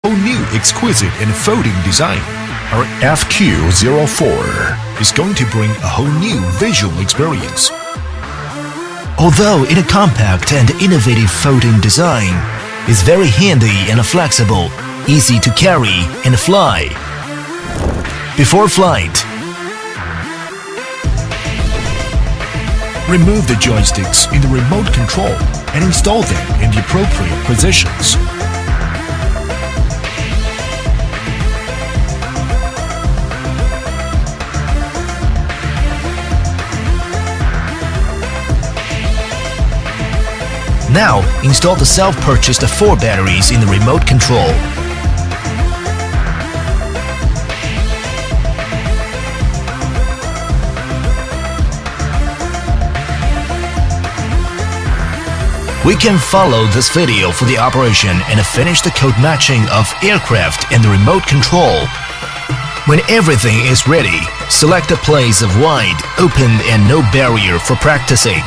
whole new exquisite and folding design. Our FQ04 is going to bring a whole new visual experience. Although in a compact and innovative folding design, it's very handy and flexible, easy to carry and fly. Before flight, remove the joysticks in the remote control and install them in the appropriate positions. now install the self-purchased 4 batteries in the remote control. We can follow this video for the operation and finish the code matching of aircraft and the remote control. When everything is ready, select a place of wide, open and no barrier for practicing.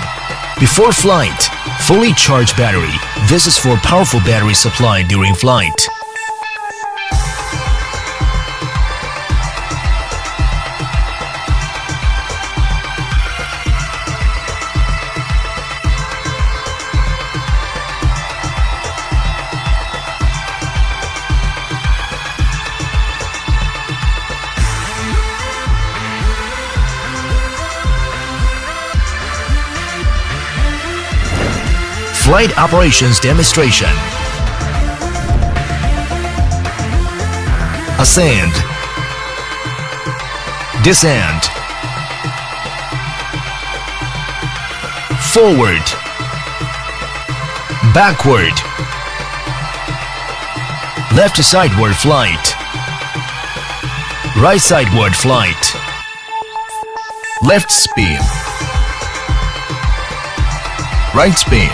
Before flight, fully charged battery. This is for powerful battery supply during flight. Flight operations demonstration. Ascend. Descend. Forward. Backward. Left sideward flight. Right sideward flight. Left spin. Right spin.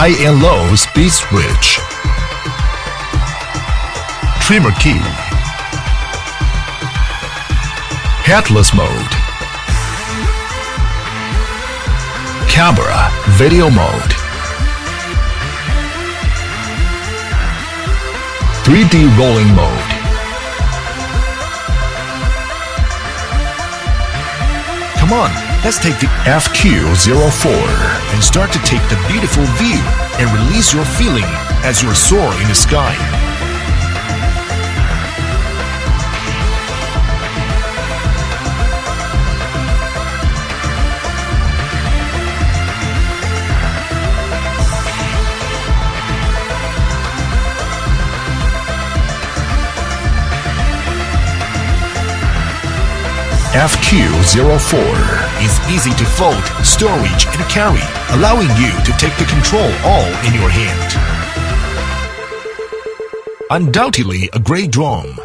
High and low speed switch. Trimmer key. Headless mode. Camera video mode. 3D rolling mode. Come on, let's take the FQ04 and start to take the beautiful view and release your feeling as you soar in the sky. FQ04 is easy to fold, storage and carry, allowing you to take the control all in your hand. Undoubtedly a great drone.